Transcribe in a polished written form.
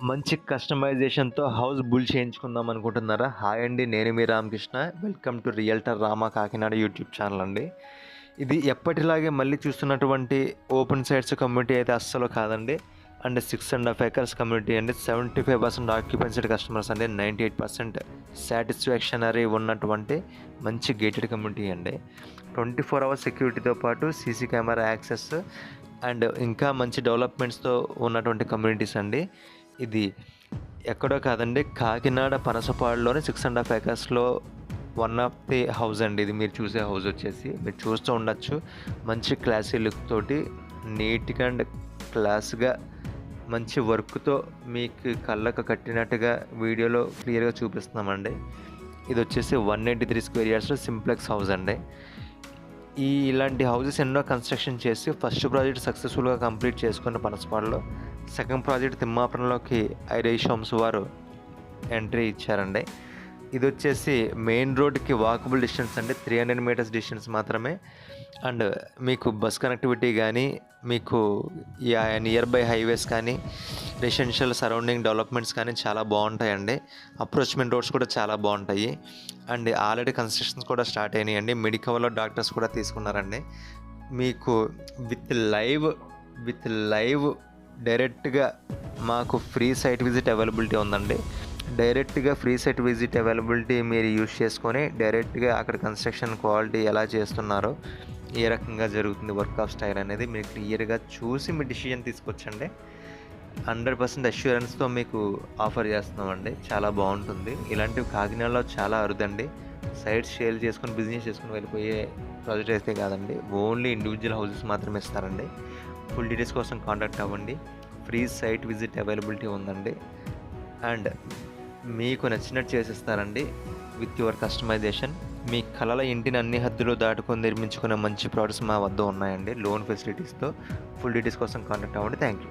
మంచి కస్టమైజేషన్‌తో house bull చేయించుకుందాం అనుకుంటున్నారా? Hi అండి. నేను మీ Ramakrishna. Welcome to realtor Rama Kakinada YouTube channel అండి. ఇది ఎప్పటిలాగే మళ్ళీ చూస్తున్నటువంటి ఓపెన్ సైట్స్ కమ్యూనిటీ అయితే అస్సలు కాదండి. అండ్ 6.5 ఎకర్స్ కమ్యూనిటీ అండి. 75% ఆక్యుపెన్సీడ్ కస్టమర్స్ అండి. 98% సాటిస్ఫాక్షనరీ ఉన్నటువంటి మంచి గేటెడ్ కమ్యూనిటీ అండి. 24 అవర్స్ సెక్యూరిటీతో పాటు సీసీ కెమెరా యాక్సెస్ అండ్ ఇంకా మంచి డెవలప్మెంట్స్తో ఉన్నటువంటి కమ్యూనిటీస్ అండి. ఇది ఎక్కడో కాదండి, కాకినాడ పనసపాడులోని 6.5 ఎకర్స్లో వన్ ఆఫ్ ది హౌస్ అండి. ఇది మీరు చూసే హౌస్ వచ్చేసి మీరు చూస్తూ ఉండొచ్చు. మంచి క్లాసీ లుక్ తోటి నీట్గా అండ్ క్లాస్గా మంచి వర్క్తో మీకు కళ్ళకు కట్టినట్టుగా వీడియోలో క్లియర్గా చూపిస్తున్నామండి. ఇది వచ్చేసి 183 స్క్వేర్ యార్డ్స్లో సింప్లెక్స్ హౌస్ అండి. ఇలాంటి హౌసెస్ ఎన్నో కన్స్ట్రక్షన్ చేసి ఫస్ట్ ప్రాజెక్ట్ సక్సెస్ఫుల్గా కంప్లీట్ చేసుకున్న పనసపాడులో సెకండ్ ప్రాజెక్ట్ తిమ్మాపురంలోకి ఐరేష్ హోమ్స్ వారు ఎంట్రీ ఇచ్చారండి. ఇది వచ్చేసి మెయిన్ రోడ్కి వాకబుల్ డిస్టెన్స్ అండి. 300 మీటర్స్ డిస్టెన్స్ మాత్రమే. అండ్ మీకు బస్ కనెక్టివిటీ కానీ, మీకు నియర్ బై హైవేస్ కానీ, రెసిడెన్షియల్ సరౌండింగ్ డెవలప్మెంట్స్ కానీ చాలా బాగుంటాయండి. అప్రోచ్మెంట్ రోడ్స్ కూడా చాలా బాగుంటాయి. అండ్ ఆల్రెడీ కన్స్ట్రక్షన్స్ కూడా స్టార్ట్ అయినాయండి. మెడికవర్లో డాక్టర్స్ కూడా తీసుకున్నారండి. మీకు విత్ లైవ్ డైరెక్ట్గా మాకు ఫ్రీ సైట్ విజిట్ అవైలబిలిటీ ఉందండి. డైరెక్ట్గా ఫ్రీ సైట్ విజిట్ అవైలబిలిటీ మీరు యూజ్ చేసుకొని డైరెక్ట్గా అక్కడ కన్స్ట్రక్షన్ క్వాలిటీ ఎలా చేస్తున్నారో, ఏ రకంగా జరుగుతుంది వర్క్ ఆఫ్ స్టైల్ అనేది మీరు క్లియర్గా చూసి మీ డిసిజన్ తీసుకొచ్చండి. 100% అష్యూరెన్స్తో మీకు ఆఫర్ చేస్తున్నామండి. చాలా బాగుంటుంది. ఇలాంటివి కాకినాడలో చాలా అరుదండి. సైట్స్ షేర్ చేసుకొని బిజినెస్ చేసుకుని వెళ్ళిపోయే ప్రాజెక్ట్ అయితే కాదండి. ఓన్లీ ఇండివిజువల్ హౌసెస్ మాత్రమే ఇస్తారండి. ఫుల్ డీటెయిల్స్ కోసం కాంటాక్ట్ అవ్వండి. ఫ్రీ సైట్ విజిట్ అవైలబిలిటీ ఉందండి. అండ్ మీకు నచ్చినట్టు చేసిస్తారండి విత్ యువర్ కస్టమైజేషన్. మీ కలల ఇంటిని అన్ని హద్దులు దాటుకొని నిర్మించుకునే మంచి ప్రోడక్ట్స్ మా వద్ద ఉన్నాయండి లోన్ ఫెసిలిటీస్తో. ఫుల్ డీటెయిల్స్ కోసం కాంటాక్ట్ అవ్వండి. Thank you.